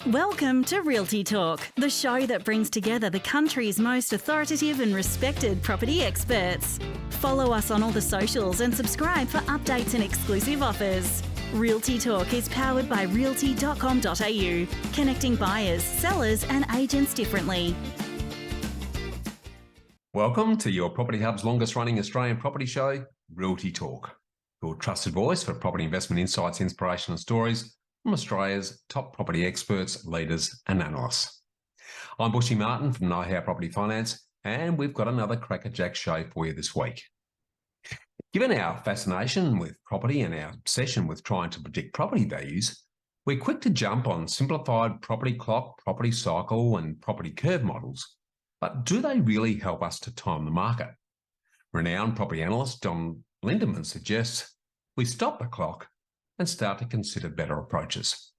Welcome to Realty Talk, the show that brings together the country's most authoritative and respected property experts. Follow us on all the socials and subscribe for updates and exclusive offers. Realty Talk is powered by realty.com.au, connecting buyers, sellers and agents differently. Welcome to your Property Hub's longest running Australian property show, Realty Talk, your trusted voice for property investment insights, inspiration and stories from Australia's top property experts, leaders and analysts. I'm Bushy Martin from Know How Property Finance, and we've got another crackerjack show for you this week. Given our fascination with property and our obsession with trying to predict property values, we're quick to jump on simplified property clock, property cycle and property curve models. But do they really help us to time the market? Renowned property analyst John Lindeman suggests we stop the clock and start to consider better approaches.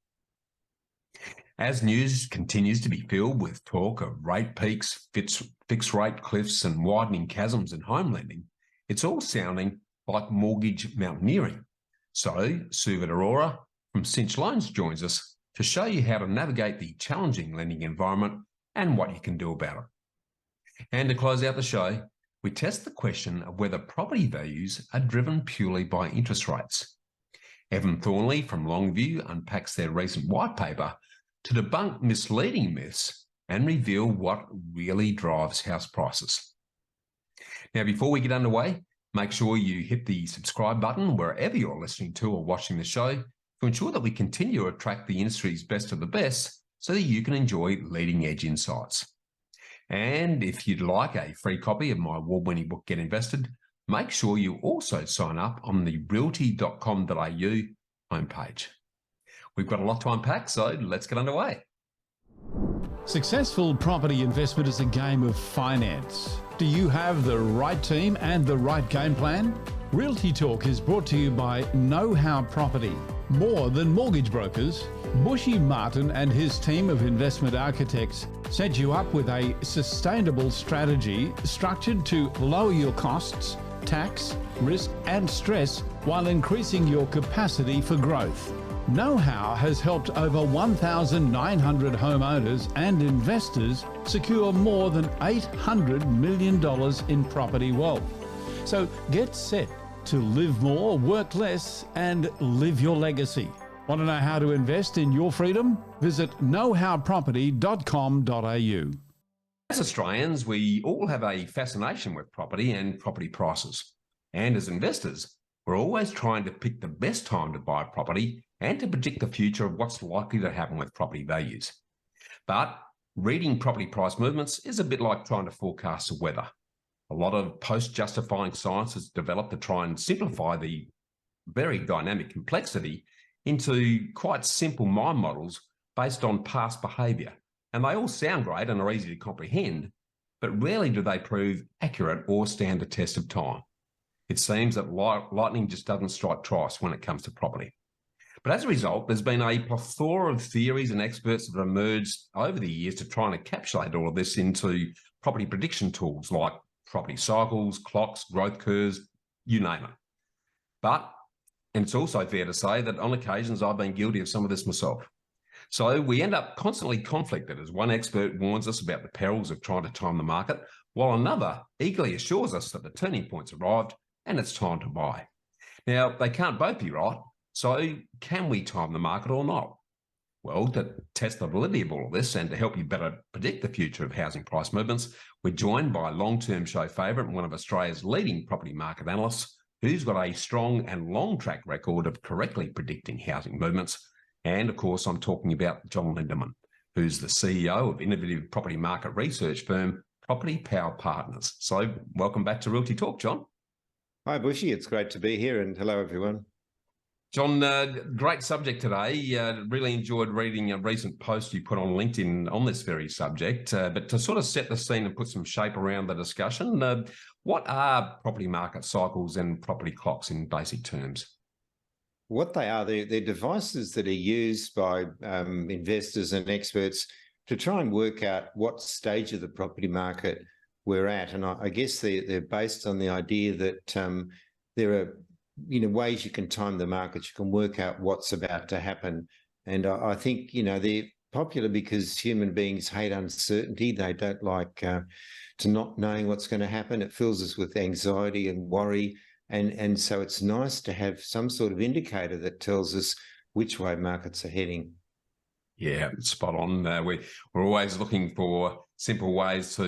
As news continues to be filled with talk of rate peaks, fixed rate cliffs and widening chasms in home lending, it's all sounding like mortgage mountaineering. So Suvidh Arora from Cinch Loans joins us to show you how to navigate the challenging lending environment and what you can do about it. And to close out the show, we test the question of whether property values are driven purely by interest rates. Thornley from Longview unpacks their recent whitepaper to debunk misleading myths and reveal what really drives house prices. Now, before we get underway, make sure you hit the subscribe button wherever you're listening to or watching the show to ensure that we continue to attract the industry's best of the best so that you can enjoy leading edge insights. And if you'd like a free copy of my award-winning book, Get Invested, make sure you also sign up on the realty.com.au homepage. We've got a lot to unpack, so let's get underway. Successful property investment is a game of finance. Do you have the right team and the right game plan? Realty Talk is brought to you by Know How Property. More than mortgage brokers, Bushy Martin and his team of investment architects set you up with a sustainable strategy structured to lower your costs, tax, risk and stress while increasing your capacity for growth. Know-how has helped over 1,900 homeowners and investors secure more than $800 million in property wealth. So get set to live more, work less and live your legacy. Want to know how to invest in your freedom? Visit knowhowproperty.com.au. As Australians, we all have a fascination with property and property prices. And as investors, we're always trying to pick the best time to buy property and to predict the future of what's likely to happen with property values. But reading property price movements is a bit like trying to forecast the weather. A lot of post-justifying science has developed to try and simplify the very dynamic complexity into quite simple mind models based on past behaviour. And they all sound great and are easy to comprehend, but rarely do they prove accurate or stand the test of time. It seems that lightning just doesn't strike twice when it comes to property. But as a result, there's been a plethora of theories and experts that have emerged over the years to try and encapsulate all of this into property prediction tools like property cycles, clocks, growth curves, you name it. And it's also fair to say that on occasions I've been guilty of some of this myself. So we end up constantly conflicted as one expert warns us about the perils of trying to time the market, while another eagerly assures us that the turning point's arrived and it's time to buy. Now, they can't both be right, so can we time the market or not? Well, to test the validity of all of this and to help you better predict the future of housing price movements, we're joined by long-term show favourite and one of Australia's leading property market analysts who's got a strong and long track record of correctly predicting housing movements. And of course, I'm talking about John Lindeman, who's the CEO of innovative property market research firm Property Power Partners. So welcome back to Realty Talk, John. Hi, Bushy. It's great to be here and hello, everyone. John, great subject today. Really enjoyed reading a recent post you put on LinkedIn on this very subject. But to sort of set the scene and put some shape around the discussion, what are property market cycles and property clocks in basic terms? What they are, they're devices that are used by investors and experts to try and work out what stage of the property market we're at. And I guess they're based on the idea that there are ways you can time the market. You can work out what's about to happen. And I think, they're popular because human beings hate uncertainty. They don't like to not knowing what's going to happen. It fills us with anxiety and worry. And so it's nice to have some sort of indicator that tells us which way markets are heading. Yeah, spot on. We're always looking for simple ways to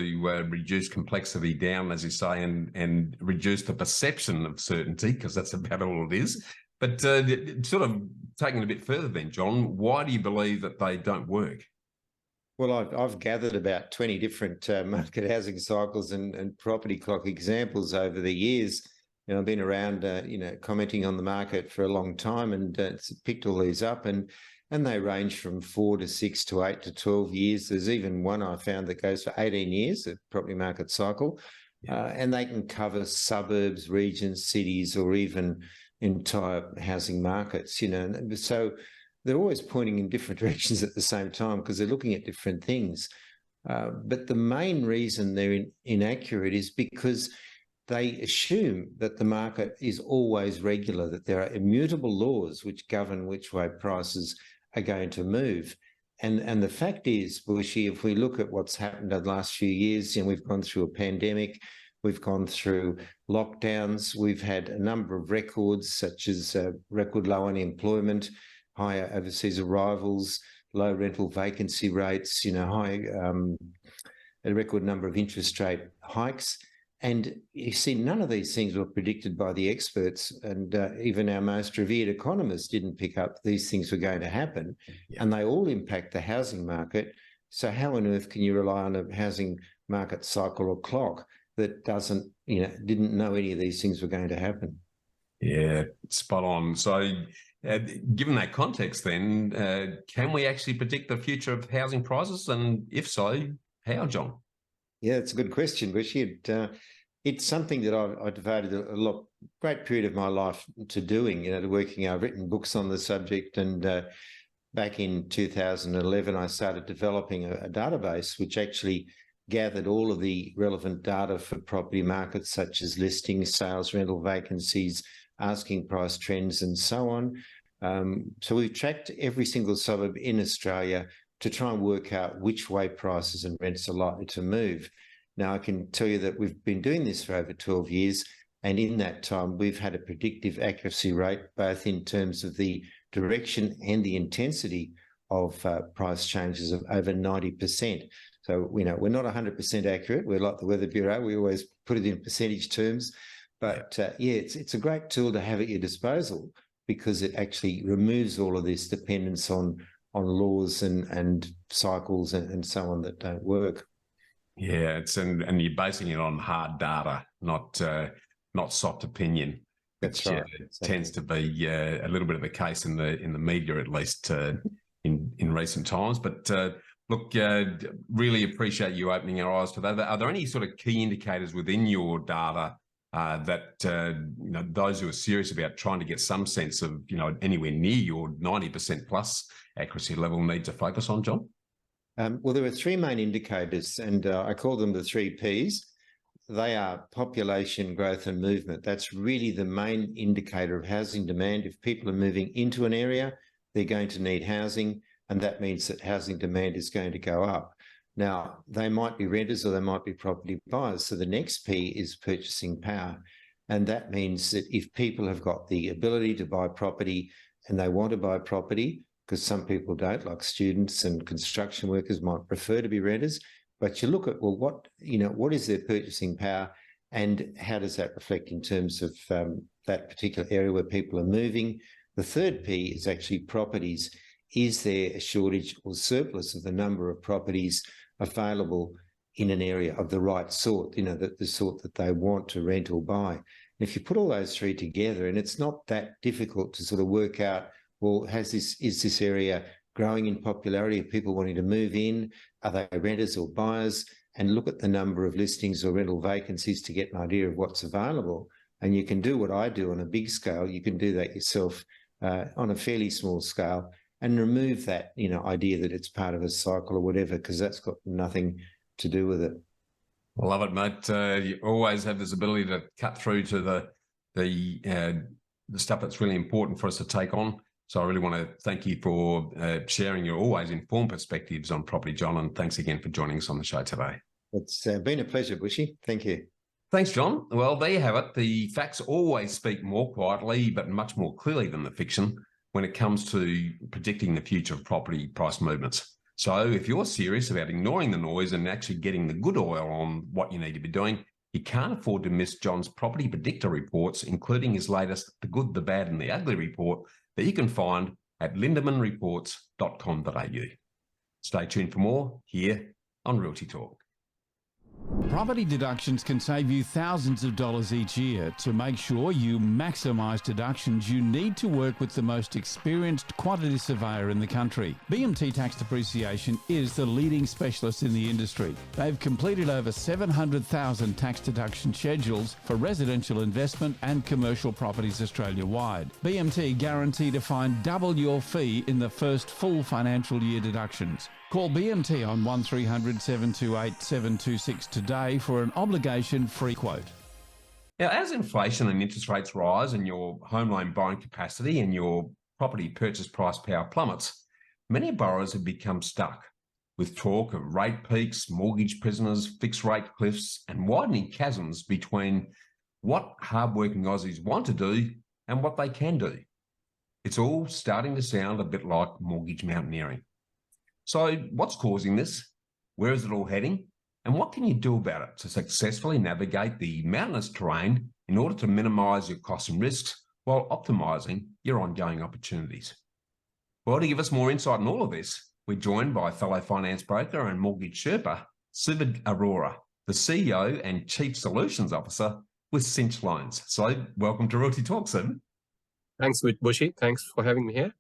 reduce complexity down, as you say, and reduce the perception of certainty, because that's about all it is. But sort of taking it a bit further then, John, why do you believe that they don't work? Well, I've gathered about 20 different market housing cycles and property clock examples over the years. I've been around, commenting on the market for a long time, and picked all these up, and they range from 4 to 6 to 8 to 12 years. There's even one I found that goes for 18 years, a property market cycle, and they can cover suburbs, regions, cities, or even entire housing markets. So they're always pointing in different directions at the same time because they're looking at different things. But the main reason they're inaccurate is because they assume that the market is always regular, that there are immutable laws which govern which way prices are going to move. And the fact is, Bushy, if we look at what's happened over the last few years, we've gone through a pandemic, we've gone through lockdowns, we've had a number of records such as record low unemployment, higher overseas arrivals, low rental vacancy rates, high a record number of interest rate hikes. And you see, none of these things were predicted by the experts, and even our most revered economists didn't pick up these things were going to happen, and they all impact the housing market. So how on earth can you rely on a housing market cycle or clock that didn't know any of these things were going to happen? Yeah, spot on. So given that context then, can we actually predict the future of housing prices? And if so, how, John? Yeah, it's a good question, Bushy. It's something that I devoted a great period of my life to doing, to working. I've written books on the subject, and back in 2011, I started developing a database which actually gathered all of the relevant data for property markets, such as listings, sales, rental vacancies, asking price trends, and so on. So we've tracked every single suburb in Australia to try and work out which way prices and rents are likely to move. Now, I can tell you that we've been doing this for over 12 years, and in that time, we've had a predictive accuracy rate, both in terms of the direction and the intensity of price changes, of over 90%. So, we're not 100% accurate. We're like the Weather Bureau. We always put it in percentage terms. But it's a great tool to have at your disposal, because it actually removes all of this dependence on laws and cycles and so on that don't work. Yeah, and you're basing it on hard data, not soft opinion. That's right. Tends to be a little bit of the case in the media, at least in recent times. But look, really appreciate you opening our eyes to that. Are there any sort of key indicators within your data that those who are serious about trying to get some sense of anywhere near your 90% plus accuracy level need to focus on, John? Well, there are three main indicators, and I call them the 3 Ps. They are population, growth, and movement. That's really the main indicator of housing demand. If people are moving into an area, they're going to need housing, and that means that housing demand is going to go up. Now, they might be renters or they might be property buyers. So the next P is purchasing power. And that means that if people have got the ability to buy property and they want to buy property, because some people don't, like students and construction workers might prefer to be renters, but you look at, well, what is their purchasing power, and how does that reflect in terms of that particular area where people are moving? The third P is actually properties. Is there a shortage or surplus of the number of properties available in an area of the right sort, the sort that they want to rent or buy? And if you put all those three together, and it's not that difficult to sort of work out, well, is this area growing in popularity? Are people wanting to move in? Are they renters or buyers? And look at the number of listings or rental vacancies to get an idea of what's available. And you can do what I do on a big scale. You can do that yourself on a fairly small scale, and remove that, idea that it's part of a cycle or whatever, because that's got nothing to do with it. I love it, mate. You always have this ability to cut through to the stuff that's really important for us to take on. So I really want to thank you for sharing your always informed perspectives on property, John, and thanks again for joining us on the show today. It's been a pleasure, Bushy. Thank you. Thanks, John. Well, there you have it. The facts always speak more quietly, but much more clearly than the fiction when it comes to predicting the future of property price movements. So if you're serious about ignoring the noise and actually getting the good oil on what you need to be doing, you can't afford to miss John's property predictor reports, including his latest The Good, the Bad and the Ugly report that you can find at lindemanreports.com.au. Stay tuned for more here on Realty Talk. Property deductions can save you thousands of dollars each year. To make sure you maximise deductions, you need to work with the most experienced quantity surveyor in the country. BMT Tax Depreciation is the leading specialist in the industry. They've completed over 700,000 tax deduction schedules for residential investment and commercial properties Australia-wide. BMT guarantee to find double your fee in the first full financial year deductions. Call BMT on 1300 728 726 today for an obligation-free quote. Now, as inflation and interest rates rise and your home loan borrowing capacity and your property purchase price power plummets, many borrowers have become stuck with talk of rate peaks, mortgage prisoners, fixed rate cliffs, and widening chasms between what hardworking Aussies want to do and what they can do. It's all starting to sound a bit like mortgage mountaineering. So what's causing this? Where is it all heading? And what can you do about it to successfully navigate the mountainous terrain in order to minimise your costs and risks while optimising your ongoing opportunities? Well, to give us more insight on all of this, we're joined by fellow finance broker and mortgage Sherpa, Suvidh Arora, the CEO and Chief Solutions Officer with Cinch Loans. So welcome to Realty Talk, Suvidh. Thanks, Bushy. Thanks for having me here.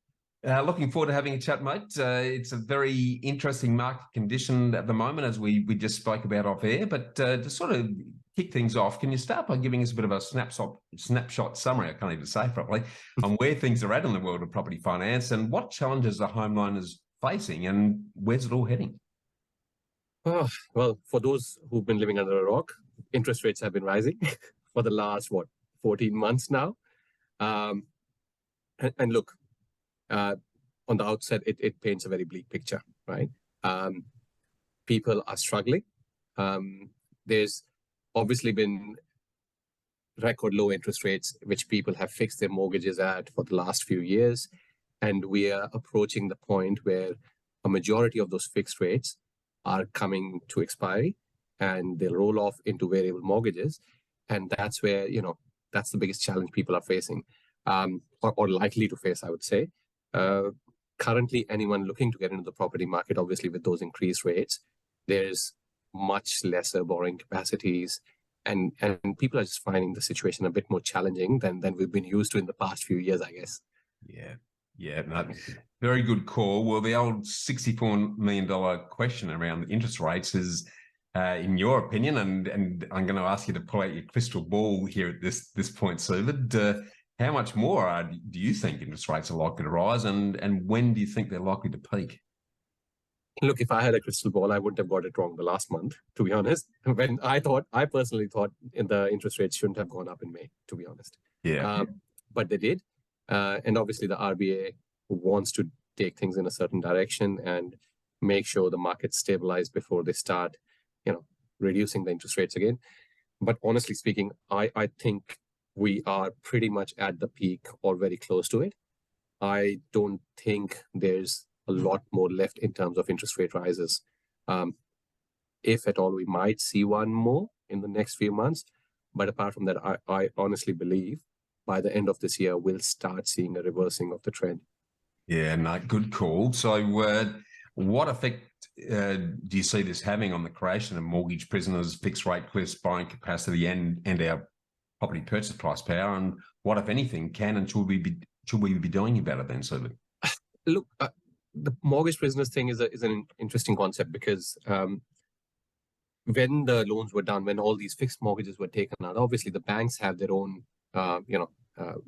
Looking forward to having a chat, mate. It's a very interesting market condition at the moment, as we just spoke about off air. But to sort of kick things off, can you start by giving us a bit of a snapshot summary, I can't even say properly, on where things are at in the world of property finance and what challenges are home loaners facing and where's it all heading? Oh, well, for those who've been living under a rock, interest rates have been rising for the last, 14 months now. And look, on the outset, it paints a very bleak picture, right? People are struggling. There's obviously been record low interest rates, which people have fixed their mortgages at for the last few years. And we are approaching the point where a majority of those fixed rates are coming to expiry and they'll roll off into variable mortgages. And that's where, that's the biggest challenge people are facing, or likely to face, I would say. Currently, anyone looking to get into the property market, obviously with those increased rates, there's much lesser borrowing capacities, and people are just finding the situation a bit more challenging than we've been used to in the past few years, I guess. Yeah, no, very good call. Well, the old $64 million question around interest rates is, in your opinion, and I'm going to ask you to pull out your crystal ball here at this point, Suvidh, how much more do you think interest rates are likely to rise, and when do you think they're likely to peak? Look, if I had a crystal ball, I wouldn't have got it wrong the last month, to be honest. When I personally thought the interest rates shouldn't have gone up in May, to be honest. Yeah. But they did. And obviously the RBA wants to take things in a certain direction and make sure the markets stabilize before they start, reducing the interest rates again. But honestly speaking, I think we are pretty much at the peak or very close to it. I don't think there's a lot more left in terms of interest rate rises. If at all, we might see one more in the next few months. But apart from that, I honestly believe by the end of this year, we'll start seeing a reversing of the trend. Yeah, no, good call. So what effect do you see this having on the creation of mortgage prisoners, fixed rate cliffs, borrowing capacity and our property purchase price power, and what, if anything, can and should we be doing about it then, Suvidh? Look, the mortgage prisoners thing is an interesting concept because when the loans were done, when all these fixed mortgages were taken out, obviously the banks have their own,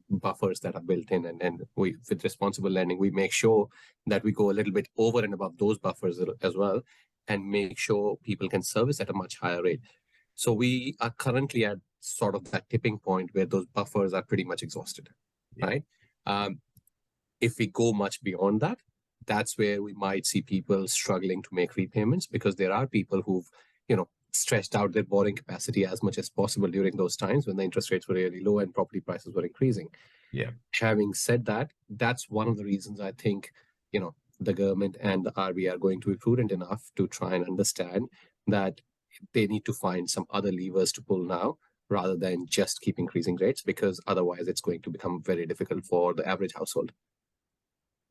buffers that are built in, and we, with responsible lending, we make sure that we go a little bit over and above those buffers as well, and make sure people can service at a much higher rate. So we are currently at sort of that tipping point where those buffers are pretty much exhausted, right? if we go much beyond that, that's where we might see people struggling to make repayments, because there are people who've, stretched out their borrowing capacity as much as possible during those times when the interest rates were really low and property prices were increasing. Yeah. Having said that, that's one of the reasons I think, the government and the RBI are going to be prudent enough to try and understand that they need to find some other levers to pull now, rather than just keep increasing rates, because otherwise it's going to become very difficult for the average household.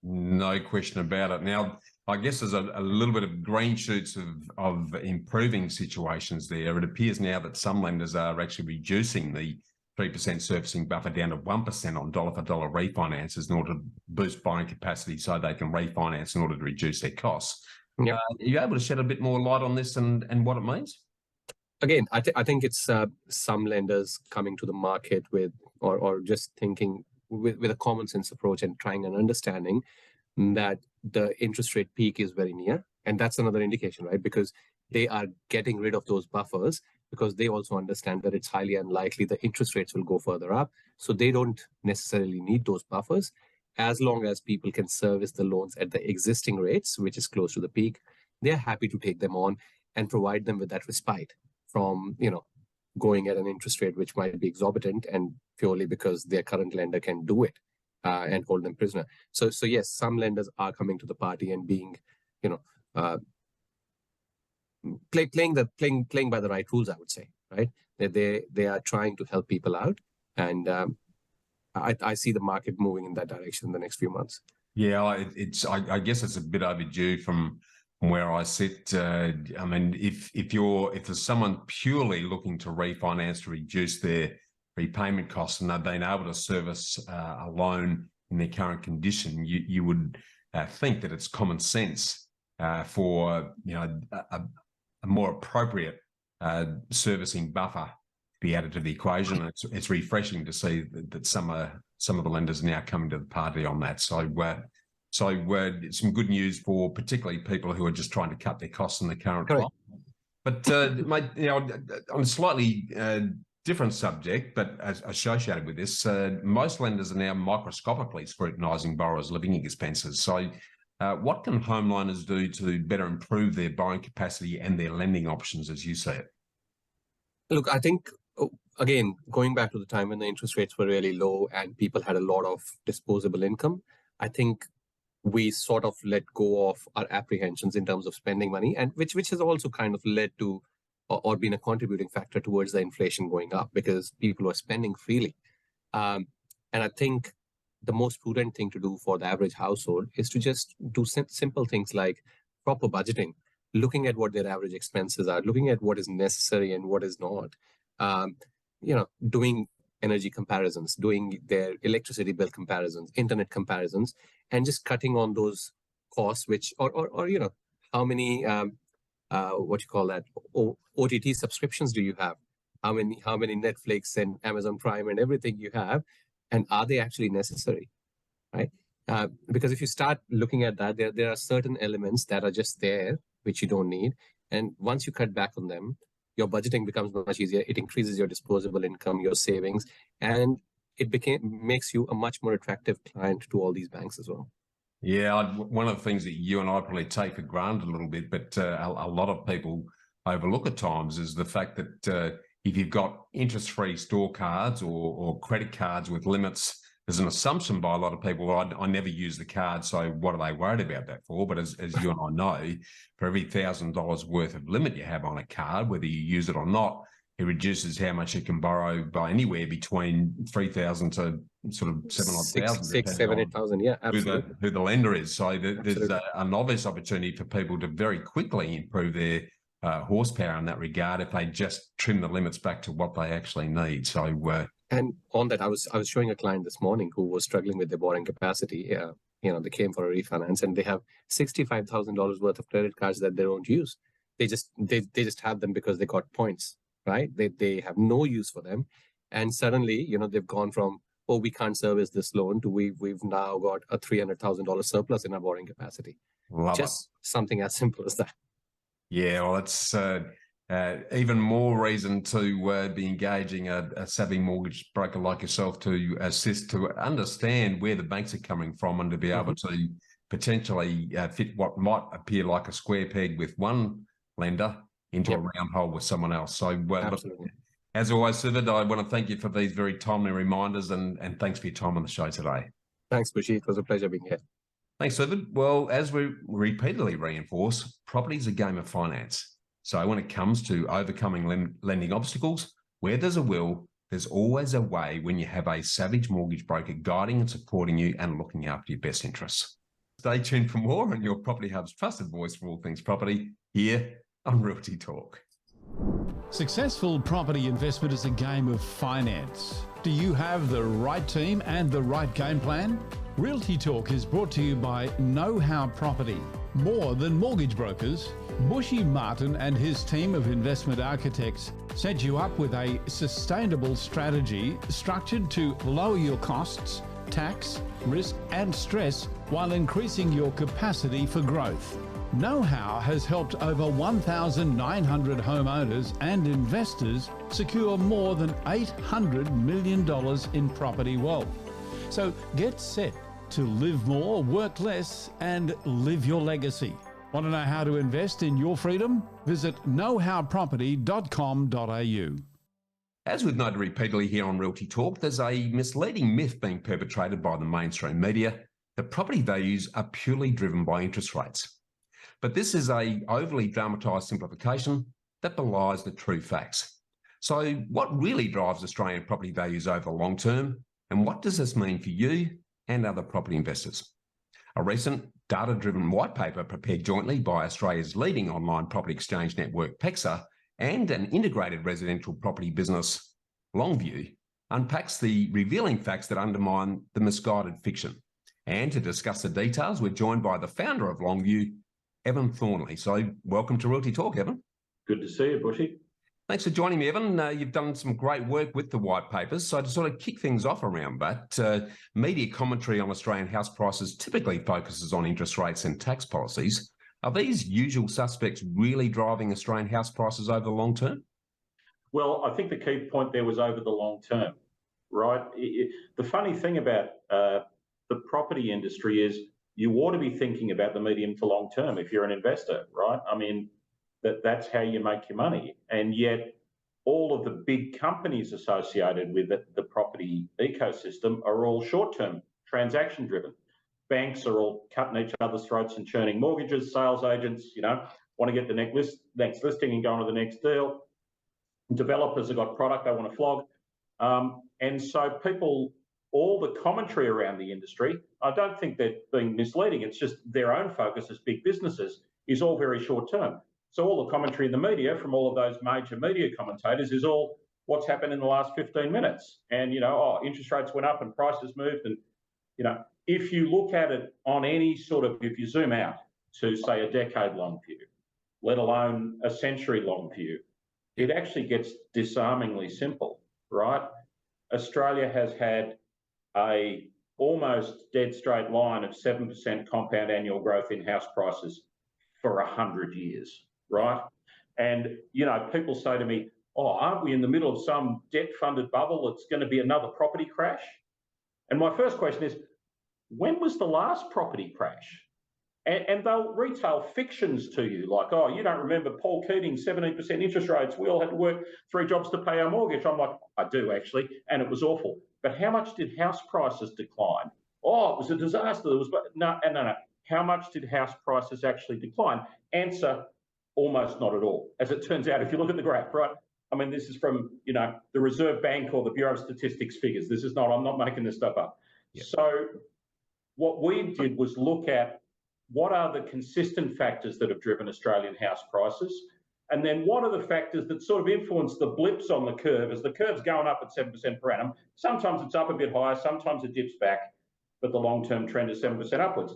No question about it. Now, I guess there's a little bit of green shoots of improving situations there. It appears now that some lenders are actually reducing the 3% servicing buffer down to 1% on dollar-for-dollar refinances in order to boost buying capacity so they can refinance in order to reduce their costs. Yep. Are you able to shed a bit more light on this and what it means? Again, I think it's some lenders coming to the market with, or just thinking with a common sense approach and trying and understanding that the interest rate peak is very near. And that's another indication, right? Because they are getting rid of those buffers, because they also understand that it's highly unlikely the interest rates will go further up. So they don't necessarily need those buffers. As long as people can service the loans at the existing rates, which is close to the peak, they're happy to take them on and provide them with that respite from, going at an interest rate which might be exorbitant, and purely because their current lender can do it and hold them prisoner. So yes, some lenders are coming to the party and being, playing by the right rules, I would say, right? They are trying to help people out, and I see the market moving in that direction in the next few months. Yeah, I guess it's a bit overdue from where I sit. I mean, if there's someone purely looking to refinance to reduce their repayment costs and they've been able to service a loan in their current condition, you would think that it's common sense for a more appropriate servicing buffer to be added to the equation. It's refreshing to see that some of the lenders are now coming to the party on that. So some good news for particularly people who are just trying to cut their costs in the current climate. But mate, on a slightly different subject, but associated with this, most lenders are now microscopically scrutinising borrowers' living expenses. So what can home loaners do to better improve their borrowing capacity and their lending options as you see it? Look, I think, again, going back to the time when the interest rates were really low and people had a lot of disposable income, I think we sort of let go of our apprehensions in terms of spending money, and which has also kind of led to or been a contributing factor towards the inflation going up, because people are spending freely. And I think the most prudent thing to do for the average household is to just do simple things like proper budgeting, looking at what their average expenses are, looking at what is necessary and what is not, doing energy comparisons, doing their electricity bill comparisons, internet comparisons, and just cutting on those costs, which, or how many, OTT subscriptions do you have? How many Netflix and Amazon Prime and everything you have, and are they actually necessary, right? Because if you start looking at that, there are certain elements that are just there, which you don't need. And once you cut back on them, your budgeting becomes much easier. It increases your disposable income, your savings, and it makes you a much more attractive client to all these banks as well. Yeah, one of the things that you and I probably take for granted a little bit, but a lot of people overlook at times, is the fact that if you've got interest-free store cards or credit cards with limits, there's an assumption by a lot of people, I never use the card, so what are they worried about that for? But as you and I know, for every $1,000 worth of limit you have on a card, whether you use it or not, it reduces how much you can borrow by anywhere between $3,000 to sort of $7,000. 6, 7, 8,000, yeah, absolutely. Who the lender is. So there's an obvious opportunity for people to very quickly improve their horsepower in that regard if they just trim the limits back to what they actually need. So and on that, I was showing a client this morning who was struggling with their borrowing capacity. They came for a refinance and they have $65,000 worth of credit cards that they don't use. They just have them because they got points, right? They have no use for them, and suddenly they've gone from, oh, we can't service this loan, to we've now got a $300,000 surplus in our borrowing capacity. Something as simple as that. Yeah, well, it's even more reason to be engaging a savvy mortgage broker like yourself to assist to understand where the banks are coming from and to be able to potentially fit what might appear like a square peg with one lender into a round hole with someone else. So, look, as always, Suvidh, I want to thank you for these very timely reminders and thanks for your time on the show today. Thanks, Bushy. It was a pleasure being here. Thanks, Suvidh. Well, as we repeatedly reinforce, property is a game of finance. So when it comes to overcoming lending obstacles, where there's a will, there's always a way when you have a savage mortgage broker guiding and supporting you and looking after your best interests. Stay tuned for more on your Property Hub's trusted voice for all things property here on Realty Talk. Successful property investment is a game of finance. Do you have the right team and the right game plan? Realty Talk is brought to you by Know How Property. More than mortgage brokers, Bushy Martin and his team of investment architects set you up with a sustainable strategy structured to lower your costs, tax, risk and stress while increasing your capacity for growth. Know How has helped over 1,900 homeowners and investors secure more than $800 million in property wealth. So get set to live more, work less, and live your legacy. Want to know how to invest in your freedom? Visit knowhowproperty.com.au. As we've noted repeatedly here on Realty Talk, there's a misleading myth being perpetrated by the mainstream media that property values are purely driven by interest rates. But this is a overly dramatised simplification that belies the true facts. So what really drives Australian property values over the long term, and what does this mean for you and other property investors? A recent data-driven white paper prepared jointly by Australia's leading online property exchange network, PEXA, and an integrated residential property business, Longview, unpacks the revealing facts that undermine the misguided fiction. And to discuss the details, we're joined by the founder of Longview, Evan Thornley. So welcome to Realty Talk, Evan. Good to see you, Bushy. Thanks for joining me, Evan. You've done some great work with the white papers. So to sort of kick things off around that, media commentary on Australian house prices typically focuses on interest rates and tax policies. Are these usual suspects really driving Australian house prices over the long term? Well, I think the key point there was over the long term, right? The funny thing about the property industry is you ought to be thinking about the medium to long term if you're an investor, right? I mean, that's how you make your money. And yet all of the big companies associated with the property ecosystem are all short-term, transaction-driven. Banks are all cutting each other's throats and churning mortgages. Sales agents, want to get the next listing and go on to the next deal. Developers have got product they want to flog. And so people, all the commentary around the industry, I don't think they're being misleading. It's just their own focus as big businesses is all very short-term. So all the commentary in the media from all of those major media commentators is all what's happened in the last 15 minutes. And, interest rates went up and prices moved. And, if you look at it on any sort of, if you zoom out to, say, a decade-long view, let alone a century-long view, it actually gets disarmingly simple, right? Australia has had a almost dead straight line of 7% compound annual growth in house prices for 100 years. Right. And, people say to me, aren't we in the middle of some debt-funded bubble? It's going to be another property crash. And my first question is, when was the last property crash? And they'll retail fictions to you like, you don't remember Paul Keating, 17% interest rates. We all had to work 3 jobs to pay our mortgage. I'm like, I do actually. And it was awful. But how much did house prices decline? It was a disaster. No. How much did house prices actually decline? Answer, almost not at all. As it turns out, if you look at the graph, right? I mean, this is from, the Reserve Bank or the Bureau of Statistics figures. I'm not making this stuff up. Yep. So what we did was look at what are the consistent factors that have driven Australian house prices, and then what are the factors that sort of influence the blips on the curve as the curve's going up at 7% per annum. Sometimes it's up a bit higher, sometimes it dips back, but the long-term trend is 7% upwards.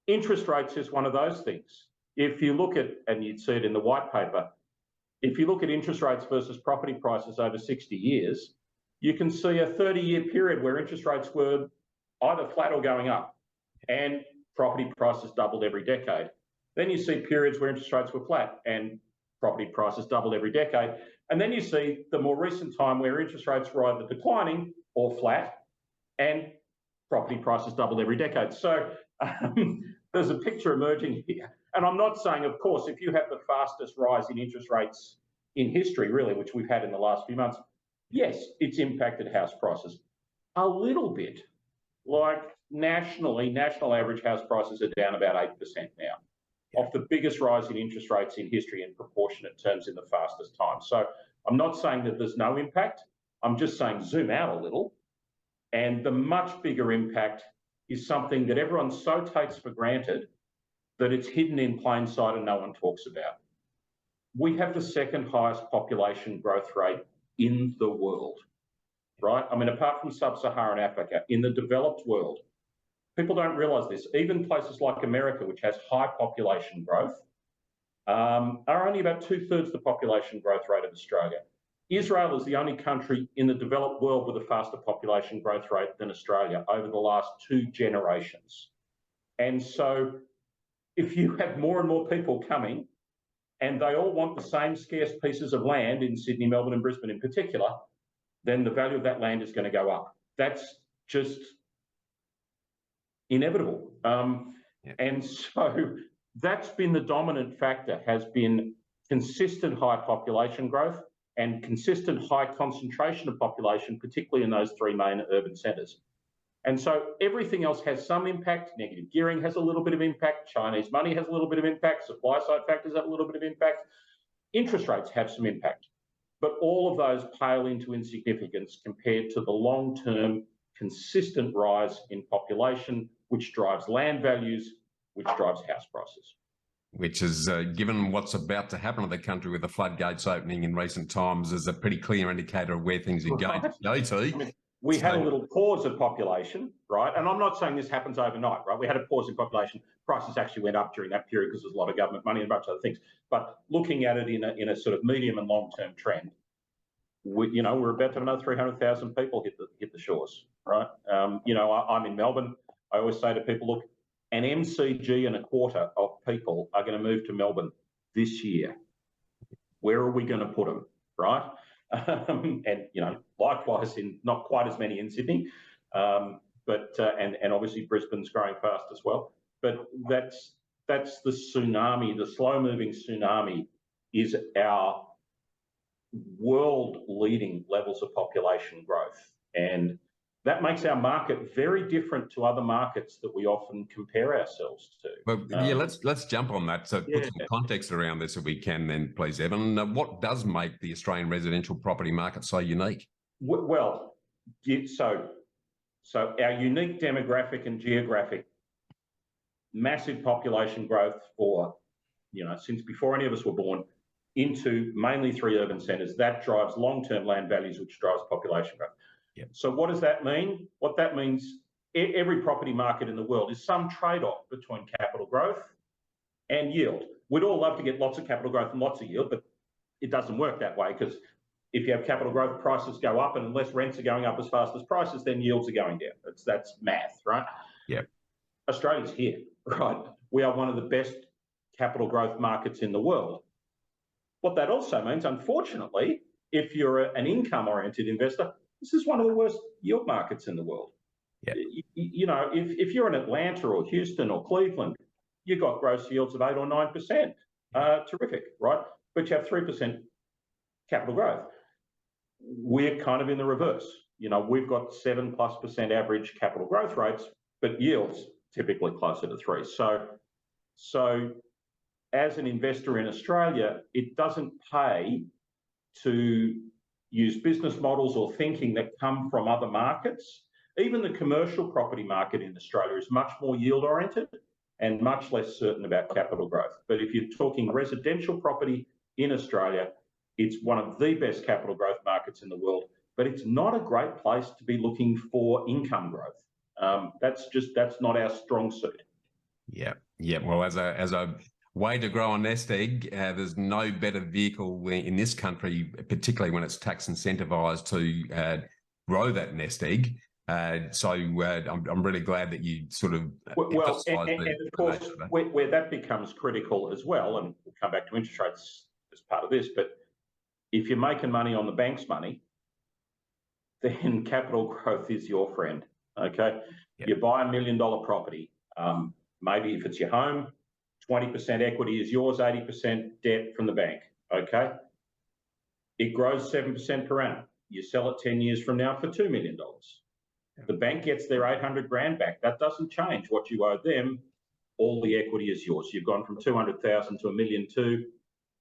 Interest rates is one of those things. If you look at, and you'd see it in the white paper, if you look at interest rates versus property prices over 60 years, you can see a 30-year period where interest rates were either flat or going up, and property prices doubled every decade. Then you see periods where interest rates were flat and property prices doubled every decade. And then you see the more recent time where interest rates were either declining or flat, and property prices doubled every decade. So there's a picture emerging here. And I'm not saying, of course, if you have the fastest rise in interest rates in history, really, which we've had in the last few months, yes, it's impacted house prices a little bit. Like nationally, national average house prices are down about 8% now, off the biggest rise in interest rates in history in proportionate terms in the fastest time. So I'm not saying that there's no impact. I'm just saying zoom out a little. And the much bigger impact is something that everyone so takes for granted that it's hidden in plain sight and no one talks about. We have the second highest population growth rate in the world, right? I mean, apart from sub-Saharan Africa, in the developed world, people don't realise this. Even places like America, which has high population growth, are only about 2/3 the population growth rate of Australia. Israel is the only country in the developed world with a faster population growth rate than Australia over the last 2 generations. And so if you have more and more people coming and they all want the same scarce pieces of land in Sydney, Melbourne and Brisbane in particular, then the value of that land is going to go up. That's just inevitable. And so that's been the dominant factor, has been consistent high population growth and consistent high concentration of population, particularly in those 3 main urban centres. And so everything else has some impact. Negative gearing has a little bit of impact. Chinese money has a little bit of impact. Supply side factors have a little bit of impact. Interest rates have some impact. But all of those pale into insignificance compared to the long-term consistent rise in population, which drives land values, which drives house prices. Which is, given what's about to happen to the country with the floodgates opening in recent times, is a pretty clear indicator of where things are going to go to. I mean, we had a little pause of population, right? And I'm not saying this happens overnight, right? We had a pause in population. Prices actually went up during that period because there's a lot of government money and a bunch of other things. But looking at it in a sort of medium and long-term trend, we're about to have another 300,000 people hit the shores, right? I'm in Melbourne. I always say to people, look, an MCG and a quarter of people are going to move to Melbourne this year. Where are we going to put them, right? And likewise, in not quite as many in Sydney, but obviously Brisbane's growing fast as well. But that's the tsunami. The slow-moving tsunami is our world-leading levels of population growth, and that makes our market very different to other markets that we often compare ourselves to. Well, let's jump on that. So put some context around this if we can then, please, Evan. What does make the Australian residential property market so unique? Well, so our unique demographic and geographic, massive population growth for, since before any of us were born, into mainly 3 urban centres, that drives long-term land values, which drives population growth. Yep. So what does that mean? What that means, every property market in the world is some trade-off between capital growth and yield. We'd all love to get lots of capital growth and lots of yield, but it doesn't work that way, because if you have capital growth, prices go up, and unless rents are going up as fast as prices, then yields are going down. That's math, right? Yeah. Australia's here, right? We are one of the best capital growth markets in the world. What that also means, unfortunately, if you're an income-oriented investor, this is one of the worst yield markets in the world. Yeah. If you're in Atlanta or Houston or Cleveland, you've got gross yields of 8 or 9%. Terrific, right? But you have 3% capital growth. We're kind of in the reverse. We've got 7+% average capital growth rates, but yields typically closer to 3. So as an investor in Australia, it doesn't pay to use business models or thinking that come from other markets. Even the commercial property market in Australia is much more yield-oriented and much less certain about capital growth. But if you're talking residential property in Australia, it's one of the best capital growth markets in the world, but it's not a great place to be looking for income growth. That's not our strong suit. Yeah. Well, as a way to grow a nest egg, there's no better vehicle in this country, particularly when it's tax incentivised, to grow that nest egg. So I'm really glad that you sort of and of course, where that becomes critical as well, and we'll come back to interest rates as part of this, but if you're making money on the bank's money, then capital growth is your friend, okay? Yep. You buy $1 million property. Maybe if it's your home, 20% equity is yours, 80% debt from the bank, okay? It grows 7% per annum. You sell it 10 years from now for $2 million. The bank gets their 800 grand back. That doesn't change what you owe them. All the equity is yours. You've gone from 200,000 to $1.2 million.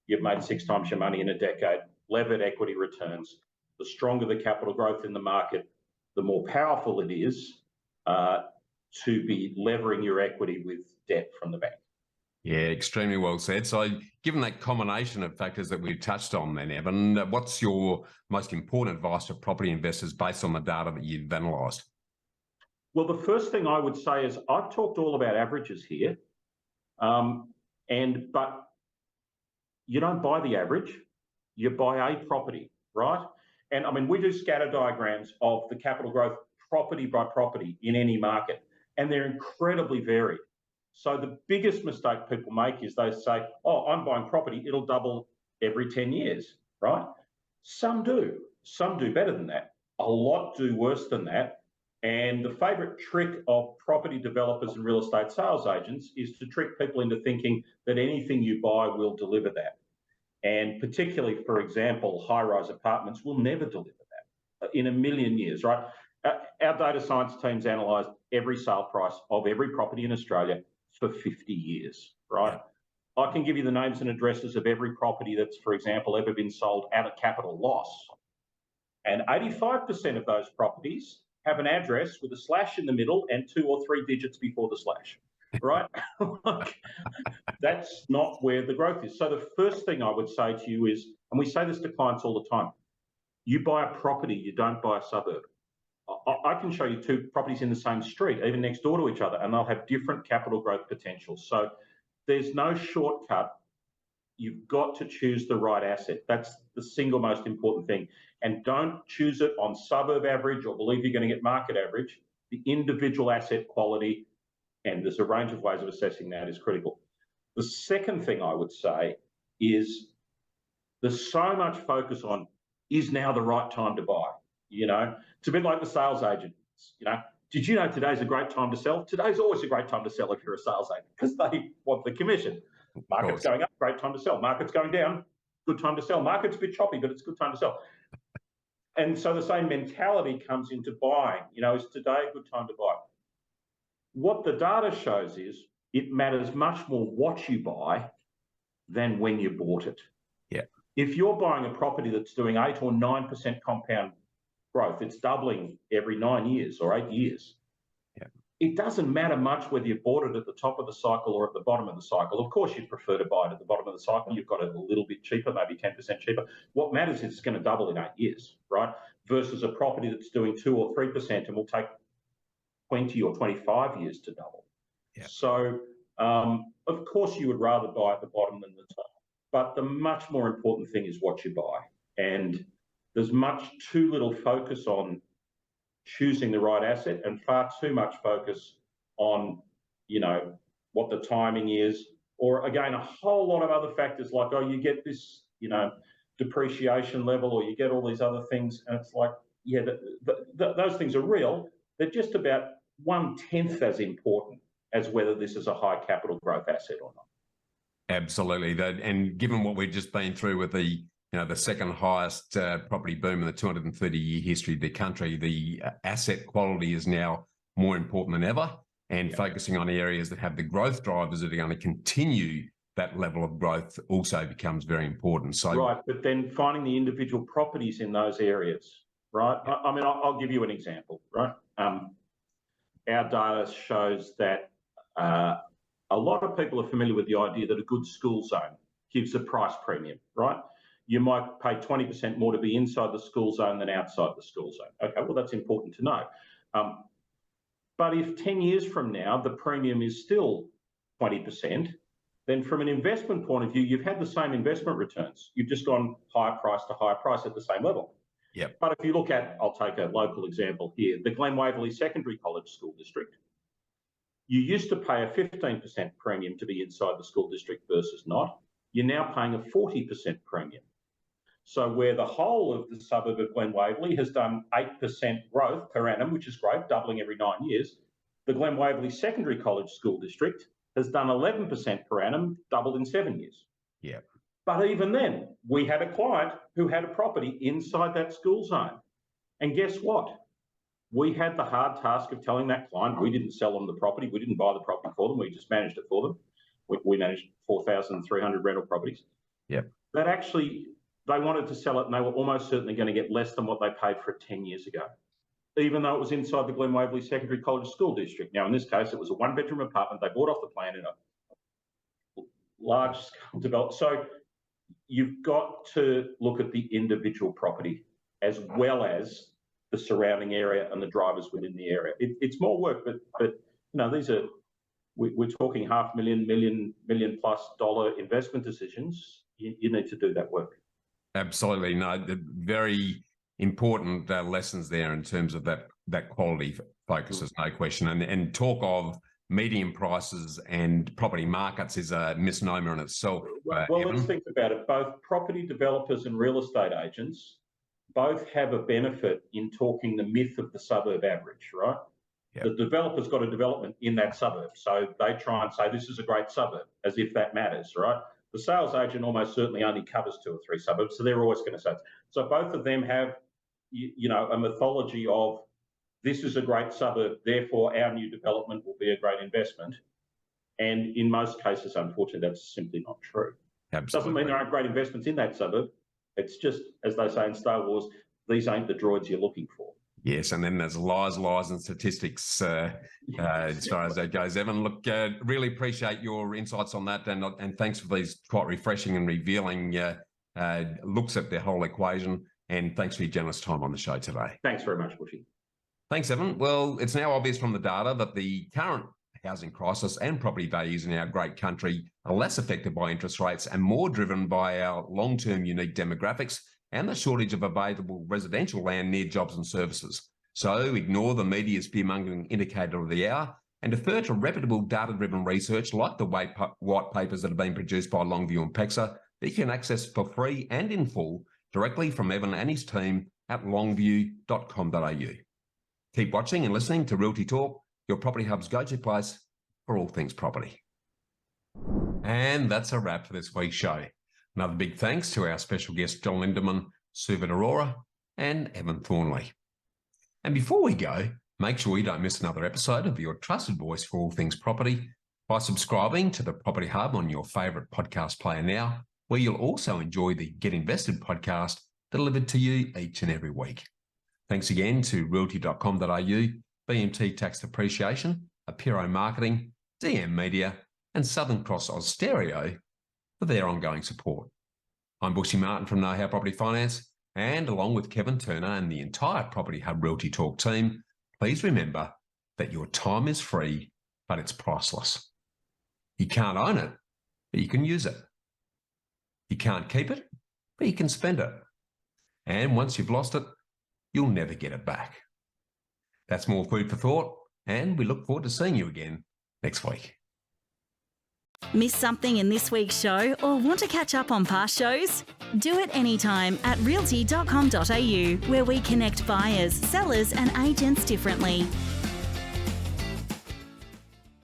You've made 6 times your money in a decade. Levered equity returns. The stronger the capital growth in the market, the more powerful it is to be levering your equity with debt from the bank. Yeah, extremely well said. So given that combination of factors that we've touched on then, Evan, what's your most important advice to property investors based on the data that you've analysed? Well, the first thing I would say is I've talked all about averages here, but you don't buy the average, you buy a property, right? And I mean, we do scatter diagrams of the capital growth property by property in any market, and they're incredibly varied. So the biggest mistake people make is they say, oh, I'm buying property, it'll double every 10 years, right? Some do better than that. A lot do worse than that. And the favourite trick of property developers and real estate sales agents is to trick people into thinking that anything you buy will deliver that. And particularly, for example, high-rise apartments will never deliver that in a million years, right? Our data science teams analysed every sale price of every property in Australia for 50 years, right? Yeah. I can give you the names and addresses of every property that's, for example, ever been sold at a capital loss. And 85% of those properties have an address with a slash in the middle and 2 or 3 digits before the slash, right? That's not where the growth is. So the first thing I would say to you is, and we say this to clients all the time, you buy a property, you don't buy a suburb. I can show you 2 properties in the same street, even next door to each other, and they'll have different capital growth potentials. So there's no shortcut. You've got to choose the right asset. That's the single most important thing. And don't choose it on suburb average or believe you're going to get market average. The individual asset quality, and there's a range of ways of assessing that, is critical. The second thing I would say is there's so much focus on, is now the right time to buy? You know, it's a bit like the sales agent. You know, did you know today's a great time to sell? Today's always a great time to sell if you're a sales agent because they want the commission. Market's going up, great time to sell. Market's going down, good time to sell. Market's a bit choppy, but it's a good time to sell. And so the same mentality comes into buying. You know, is today a good time to buy? What the data shows is it matters much more what you buy than when you bought it. Yeah. If you're buying a property that's doing 8 or 9% compound growth, it's doubling every 9 years or 8 years. Yeah. It doesn't matter much whether you bought it at the top of the cycle or at the bottom of the cycle. Of course, you'd prefer to buy it at the bottom of the cycle. You've got it a little bit cheaper, maybe 10% cheaper. What matters is it's going to double in 8 years, right? Versus a property that's doing 2 or 3% and will take 20 or 25 years to double. Yeah. So, of course, you would rather buy at the bottom than the top. But the much more important thing is what you buy. And there's much too little focus on choosing the right asset and far too much focus on, you know, what the timing is, or again, a whole lot of other factors like, oh, you get this, you know, depreciation level, or you get all these other things. And it's like, yeah, those things are real. They're just about 1/10 as important as whether this is a high capital growth asset or not. Absolutely. And given what we've just been through with the second highest property boom in the 230-year history of the country, the asset quality is now more important than ever, and focusing on areas that have the growth drivers that are going to continue that level of growth also becomes very important. So, right, but then finding the individual properties in those areas, right? I mean, I'll give you an example, right? Our data shows that a lot of people are familiar with the idea that a good school zone gives a price premium, right? You might pay 20% more to be inside the school zone than outside the school zone. Okay, well, that's important to know. But if 10 years from now, the premium is still 20%, then from an investment point of view, you've had the same investment returns. You've just gone higher price to higher price at the same level. Yep. But if you look at, I'll take a local example here, the Glen Waverley Secondary College School District. You used to pay a 15% premium to be inside the school district versus not. you're now paying a 40% premium. So where the whole of the suburb of Glen Waverley has done 8% growth per annum, which is great, doubling every 9 years, the Glen Waverley Secondary College School District has done 11% per annum, doubled in 7 years. Yeah. But even then, we had a client who had a property inside that school zone. And guess what? We had the hard task of telling that client we didn't sell them the property, we didn't buy the property for them, we just managed it for them. We managed 4,300 rental properties. Yep. That actually, they wanted to sell it and they were almost certainly going to get less than what they paid for it 10 years ago, even though it was inside the Glen Waverley Secondary College School District. Now, in this case, it was a one-bedroom apartment. They bought off the plan in a large-scale development. So you've got to look at the individual property as well as the surrounding area and the drivers within the area. It's more work, but you know, these are, we're talking $500,000, million plus dollar investment decisions. You need to do that work. Absolutely. No, very important lessons there in terms of that quality focus, there's no question. And talk of median prices and property markets is a misnomer in itself. Well, let's think about it. Both property developers and real estate agents both have a benefit in talking the myth of the suburb average, right? Yep. The developer's got a development in that suburb, so they try and say this is a great suburb, as if that matters, right? The sales agent almost certainly only covers 2 or 3 suburbs, so they're always going to say. So both of them have, you know, a mythology of this is a great suburb, therefore our new development will be a great investment. And in most cases, unfortunately, that's simply not true. Absolutely. Doesn't mean there aren't great investments in that suburb. It's just, as they say in Star Wars, these ain't the droids you're looking for. Yes, and then there's lies, and statistics as far as that goes. Evan, look, really appreciate your insights on that, and thanks for these quite refreshing and revealing looks at the whole equation, and thanks for your generous time on the show today. Thanks very much, Bushy. Thanks, Evan. Well, it's now obvious from the data that the current housing crisis and property values in our great country are less affected by interest rates and more driven by our long-term unique demographics and the shortage of available residential land near jobs and services. So ignore the media's fear-mongering indicator of the hour and defer to reputable data-driven research like the white papers that have been produced by Longview and PEXA that you can access for free and in full directly from Evan and his team at longview.com.au. Keep watching and listening to Realty Talk, your Property Hub's go-to place for all things property. And that's a wrap for this week's show. Another big thanks to our special guests, John Lindeman, Suvidh Arora, and Evan Thornley. And before we go, make sure you don't miss another episode of your trusted voice for all things property by subscribing to the Property Hub on your favourite podcast player now, where you'll also enjoy the Get Invested podcast delivered to you each and every week. Thanks again to realty.com.au, BMT Tax Depreciation, Apiro Marketing, DM Media, and Southern Cross Oz Stereo for their ongoing support. I'm Bushy Martin from Know How Property Finance, and along with Kevin Turner and the entire Property Hub Realty Talk team, please remember that your time is free, but it's priceless. You can't own it, but you can use it. You can't keep it, but you can spend it. And once you've lost it, you'll never get it back. That's more food for thought, and we look forward to seeing you again next week. Miss something in this week's show or want to catch up on past shows? Do it anytime at realty.com.au, where we connect buyers, sellers and agents differently.